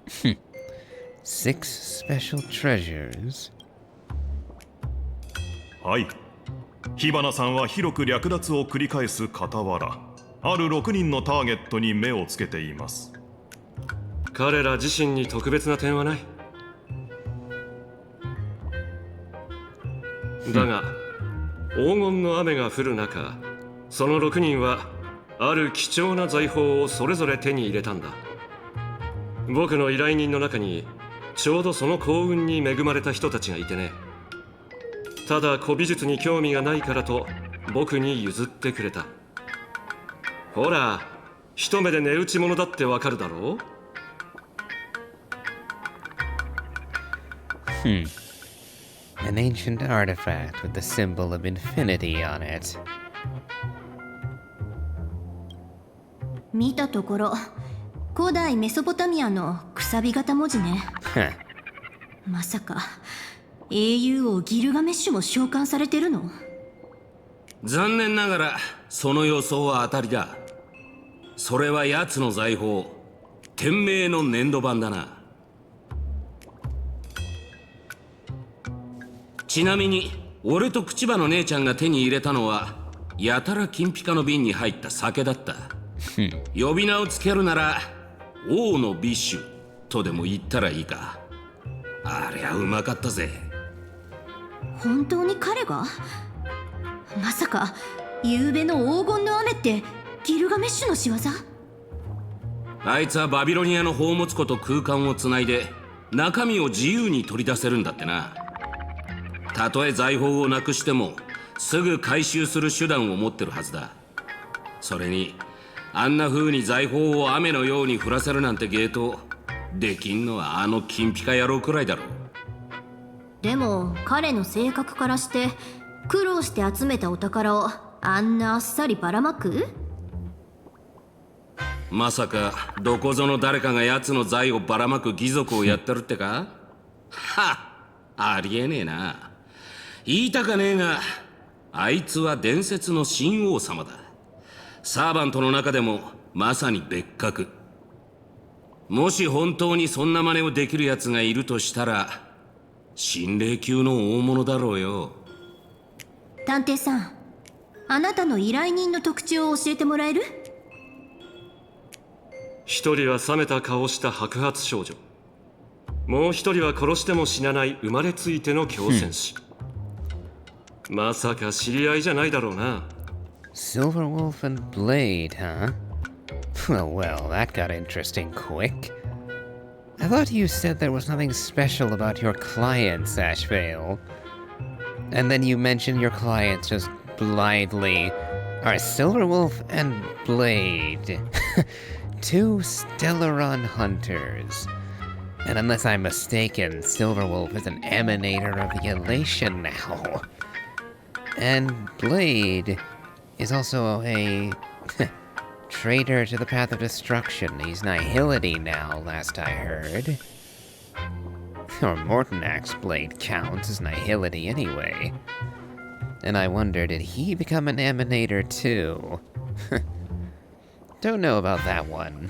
6 special treasures. はい。火花さんは広く略奪を繰り返す傍ら、ある6人のターゲットに目をつけています。彼ら自身に特別な点はない。だが黄金の雨が降る中、その6人はある貴重な財宝をそれぞれ手に入れたんだ。僕の依頼人の中にちょうどその幸運に恵まれた人たちがいてね。ただ古美術に興味がないからと僕に譲ってくれた。ほら、一目で値打ち物だってわかるだろう。An ancient artifact with the symbol of infinity on it. 見たところ古代メソポタミアのくさび型文字ね。まさか英雄王ギルガメッシュも召喚されてるの？残念ながらその予想は当たりだ。それは奴の財宝、天命の粘土板だな。ちなみに俺と口場の姉ちゃんが手に入れたのはやたら金ピカの瓶に入った酒だった。呼び名をつけるなら王のビッシュとでも言ったらいいか。ありゃうまかったぜ。本当に彼が？まさか夕べの黄金の雨ってギルガメッシュの仕業？あいつはバビロニアの宝物庫と空間をつないで中身を自由に取り出せるんだってな。たとえ財宝をなくしてもすぐ回収する手段を持ってるはずだ。それにあんな風に財宝を雨のように降らせるなんて芸当できんのはあの金ピカ野郎くらいだろう。でも彼の性格からして苦労して集めたお宝をあんなあっさりばらまく？まさかどこぞの誰かが奴の財をばらまく義賊をやってるってか？はっ、ありえねえな。言いたかねえがあいつは伝説の新王様だ。サーバントの中でもまさに別格。もし本当にそんな真似をできる奴がいるとしたら神霊級の大物だろうよ。探偵さん、あなたの依頼人の特徴を教えてもらえる？一人は冷めた顔をした白髪少女、もう一人は殺しても死なない生まれついての狂戦士。まさか知り合いじゃないだろうな。Silverwolf and Blade, huh? Well, that got interesting quick. I thought you said there was nothing special about your clients, Ashvale. And then you mentioned your clients just blithely are Silverwolf and Blade. Two Stellaron hunters. And unless I'm mistaken, Silverwolf is an emanator of the Elation now. And Blade is also a traitor to the path of destruction. He's Nihility now, last I heard. Or Mortonak's blade counts as Nihility anyway. And I wonder, did he become an emanator too? Don't know about that one.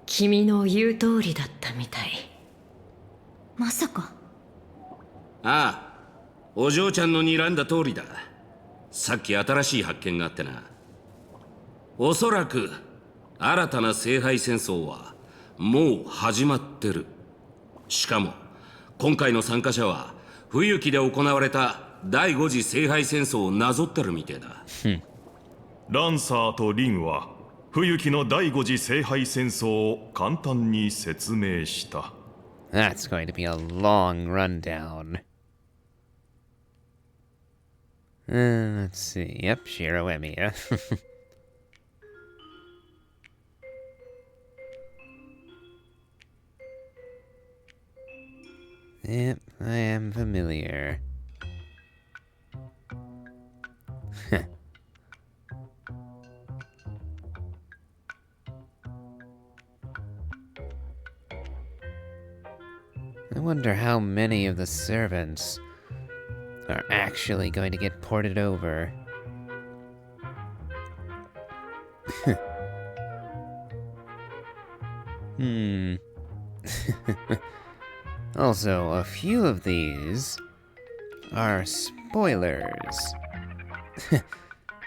君の言う通りだったみたい。まさか。ああ、お嬢ちゃんの睨んだ通りだ。さっき新しい発見があってな。おそらく新たな聖杯戦争はもう始まってる。しかも今回の参加者は冬季で行われた第5次聖杯戦争をなぞってるみてえだ。ランサーとリンは冬季の第5次聖杯戦争を簡単に説明した。That's going to be a long rundown. Let's see. Yep, Shiroemia. Yep, I am familiar. I wonder how many of the servants are actually going to get ported over. Also, a few of these are spoilers.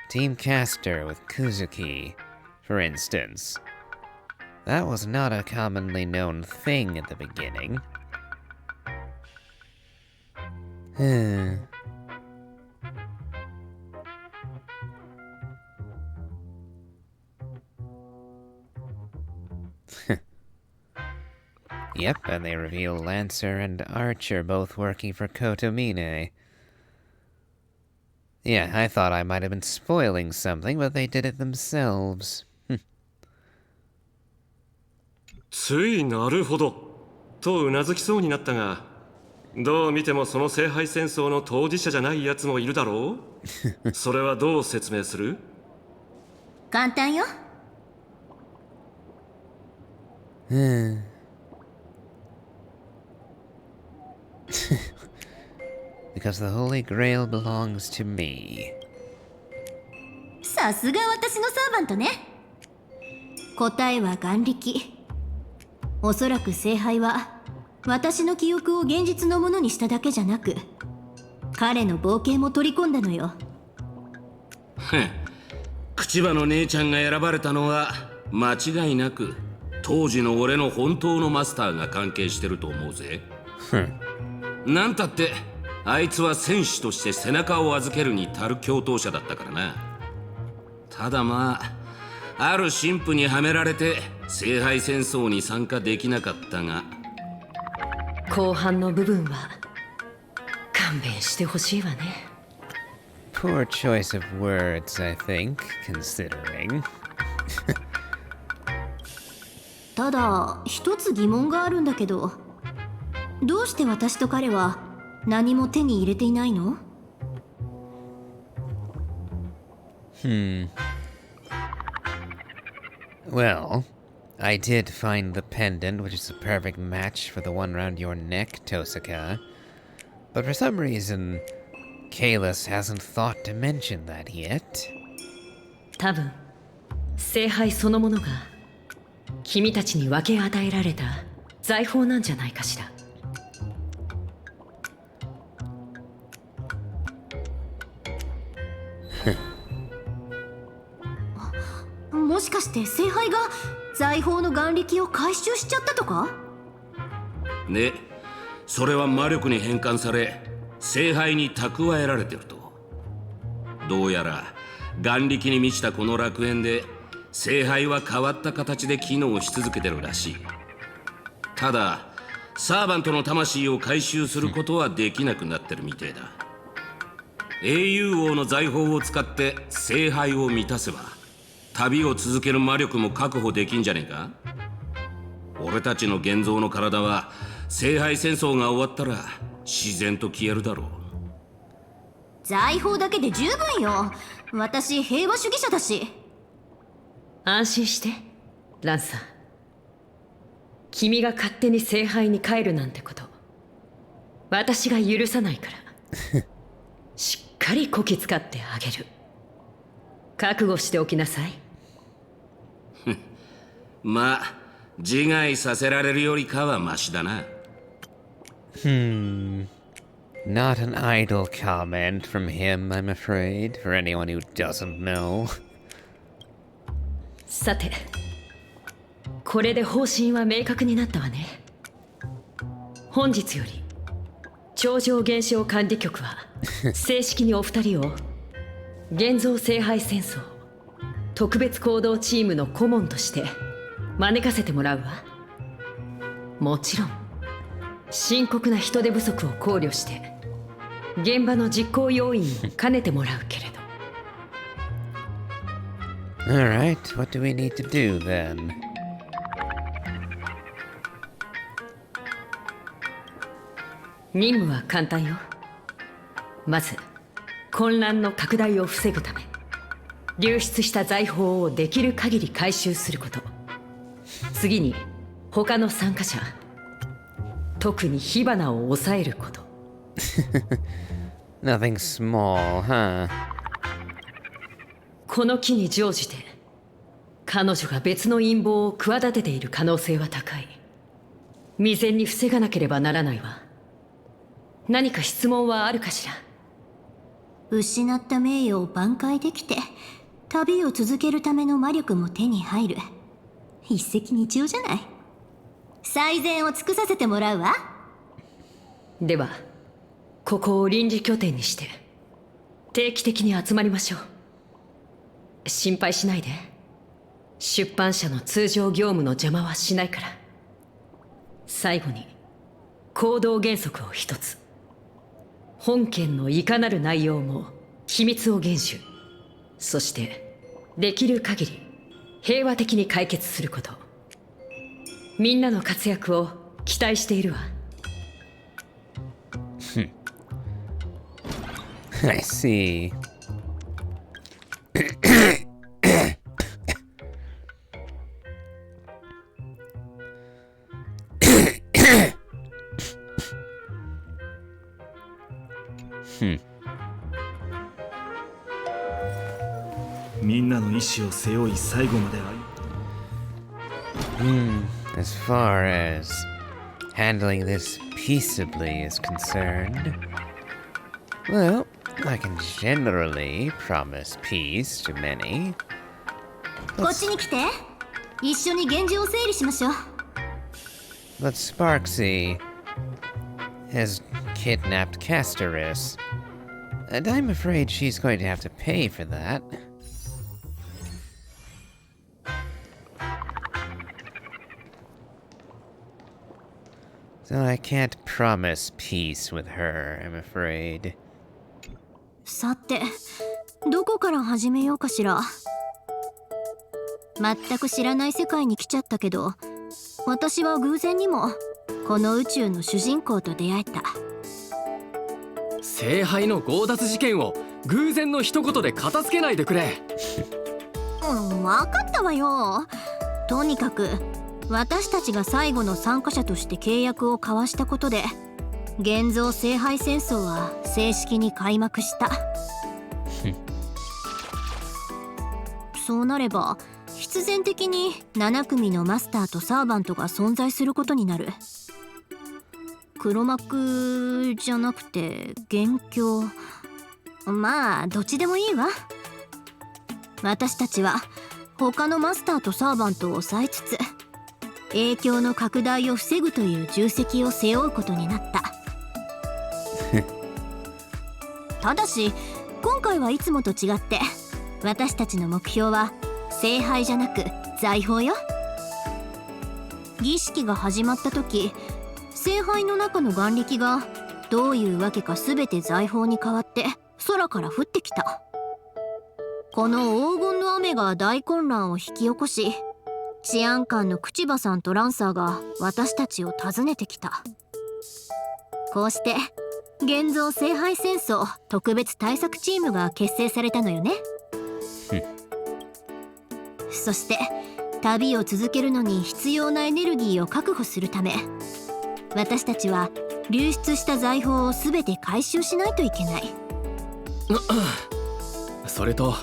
Team Caster with Kuzuki, for instance. That was not a commonly known thing at the beginning. Yep, and they reveal Lancer and Archer both working for Kotomine. Yeah, I thought I might have been spoiling something, but they did it themselves. ついなるほどとうなずきそうになったが、どう見てもその聖杯戦争の当事者じゃないやつもいるだろう。それはどう説明する？簡単よ。Because the Holy Grail belongs to me. さすが私のサーバントね。答えは眼力。おそらく聖杯は私の記憶を現実のものにしただけじゃなく、彼の冒険も取り込んだのよ。口場の姉ちゃんが選ばれたのは間違いなく当時の俺の本当のマスターが関係してると思うぜ。なんたってあいつは戦士として背中を預けるに足る共闘者だったからな。ただまあ、ある神父にはめられて聖杯戦争に参加できなかったが、後半の部分は勘弁してほしいわね。Poor choice of words, I think, considering. ただ一つ疑問があるんだけど、どうして私と彼は何も手に入れていないの？ Well, I did find the pendant, which is a perfect match for the one around your neck, Tosaka. But for some reason, Kalis hasn't thought to mention that yet. 多分、聖杯そのものが君たちに分け与えられた財宝なんじゃないかしら。もしかして聖杯が財宝の眼力を回収しちゃったとか？ね、それは魔力に変換され聖杯に蓄えられてると。どうやら眼力に満ちたこの楽園で聖杯は変わった形で機能し続けてるらしい。ただサーバントの魂を回収することはできなくなってるみてえだ。英雄王の財宝を使って聖杯を満たせば旅を続ける魔力も確保できんじゃねえか。俺たちの現像の体は聖杯戦争が終わったら自然と消えるだろう。財宝だけで十分よ。私平和主義者だし。安心してランサー。君が勝手に聖杯に帰るなんてこと私が許さないからしっかりこき使ってあげる。覚悟しておきなさい。まあ自害させられるよりかはマシだな。Not an idle comment from him, I'm afraid, for anyone who doesn't know. さて、これで方針は明確になったわね。本日より超常現象管理局は正式にお二人を現像聖杯戦争特別行動チームの顧問として招かせてもらうわ。もちろん深刻な人手不足を考慮して現場の実行要員を兼ねてもらうけれど。Alright, what do we need to do then? 任務は簡単よ。まず混乱の拡大を防ぐため流出した財宝をできる限り回収すること。次に他の参加者特に火花を抑えること。Nothing small, huh? この機に乗じて彼女が別の陰謀を企てている可能性は高い。未然に防がなければならないわ。何か質問はあるかしら。失った名誉を挽回できて旅を続けるための魔力も手に入る。一石二鳥じゃない。最善を尽くさせてもらうわ。ではここを臨時拠点にして定期的に集まりましょう。心配しないで。出版社の通常業務の邪魔はしないから。最後に行動原則を一つ。本件のいかなる内容も秘密を厳守。そしてできる限り平和的に解決すること。みんなの活躍を期待しているわ。I see. As far as handling this peaceably is concerned, well, I can generally promise peace to many. こっちに来て。一緒に現状を整理しましょう。But Sparksy has kidnapped Castoris, and I'm afraid she's going to have to pay for that. So I can't promise peace with her, I'm afraid. さて、どこから始めようかしら。全く知らない世界に来ちゃったけど、私は偶然にもこの宇宙の主人公と出会えた。聖杯の強奪事件を偶然の一言で片付けないでくれ。分かったわよ。とにかく私たちが最後の参加者として契約を交わしたことで、現像聖杯戦争は正式に開幕した。そうなれば必然的に7組のマスターとサーバントが存在することになる。黒幕じゃなくて元凶、まあどっちでもいいわ。私たちは他のマスターとサーバントを抑えつつ影響の拡大を防ぐという重責を背負うことになった。ただし今回はいつもと違って私たちの目標は聖杯じゃなく財宝よ。儀式が始まった時、聖杯の中の眼力がどういうわけか全て財宝に変わって空から降ってきた。この黄金の雨が大混乱を引き起こし、治安官の口場さんとランサーが私たちを訪ねてきた。こうして現像聖杯戦争特別対策チームが結成されたのよね。そして旅を続けるのに必要なエネルギーを確保するため、私たちは流出した財宝を全て回収しないといけない。それと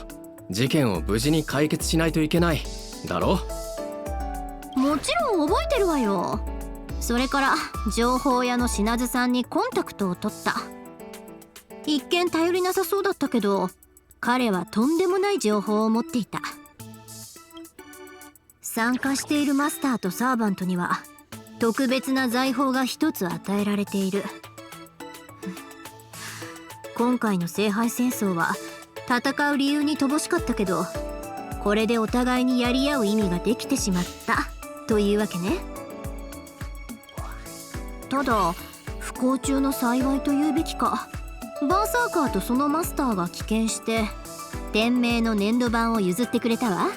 事件を無事に解決しないといけないだろ。もちろん覚えてるわよ。それから情報屋の品津さんにコンタクトを取った。一見頼りなさそうだったけど、彼はとんでもない情報を持っていた。参加しているマスターとサーバントには特別な財宝が一つ与えられている。今回の聖杯戦争は戦う理由に乏しかったけど、これでお互いにやり合う意味ができてしまったというわけね。ただ不幸中の幸いというべきか、バーサーカーとそのマスターが棄権して店名の粘土板を譲ってくれたわ。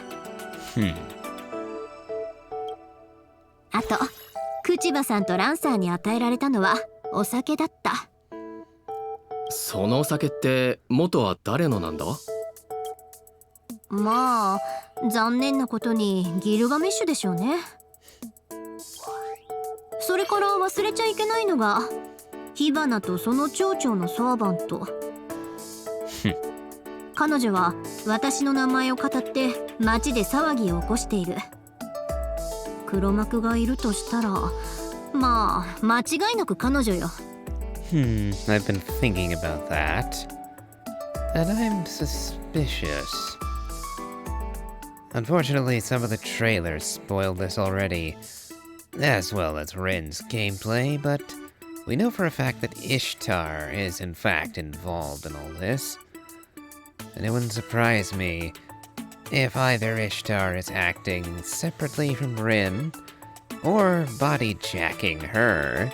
あと口場さんとランサーに与えられたのはお酒だった。そのお酒って元は誰のなんだ？まあ残念なことにギルガメッシュでしょうね。それから忘れちゃいけないのが火花とその町長のサーバント。彼女は私の名前を語って町で騒ぎを起こしている。黒幕がいるとしたら、まあ間違いなく彼女よ。I've been thinking about that. And I'm suspicious. Unfortunately, some of the trailers spoiled this already, as well as Rin's gameplay, but we know for a fact that Ishtar is in fact involved in all this. And it wouldn't surprise me if either Ishtar is acting separately from Rin, or body-jacking her,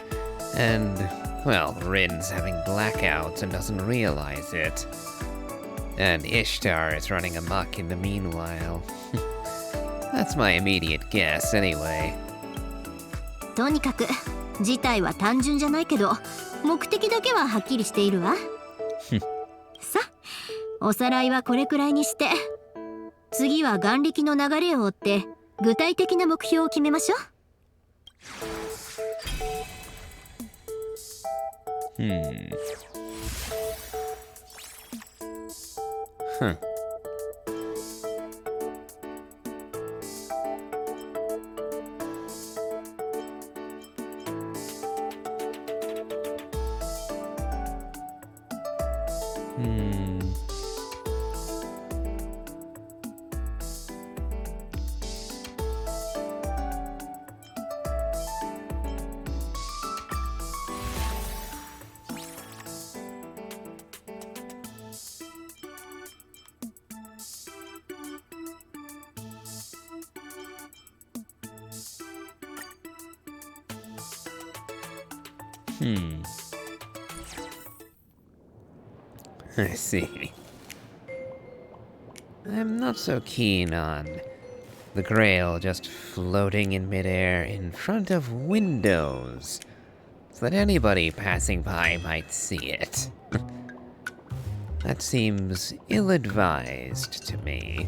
and, well, Rin's having blackouts and doesn't realize it. And Ishtar is running amok in the meanwhile. That's my immediate guess, anyway. とにかく事態は単純じゃないけど目的だけははっきりしているわさあおさらいはこれくらいにして次は眼力の流れを追って具体的な目標を決めましょうI see. I'm not so keen on the Grail just floating in midair in front of windows, so that anybody passing by might see it. That seems ill-advised to me.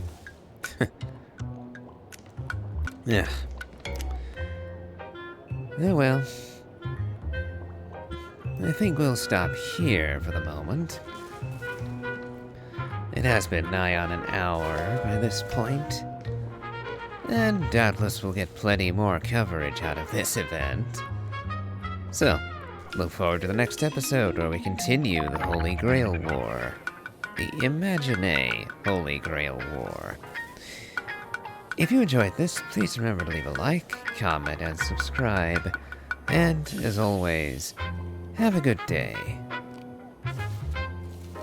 Yeah. Oh well. I think we'll stop here for the moment. It has been nigh on an hour by this point, and doubtless we'll get plenty more coverage out of this event. So, look forward to the next episode where we continue the Holy Grail War. The Imagine Holy Grail War. If you enjoyed this, please remember to leave a like, comment, and subscribe. And, as always, have a good day.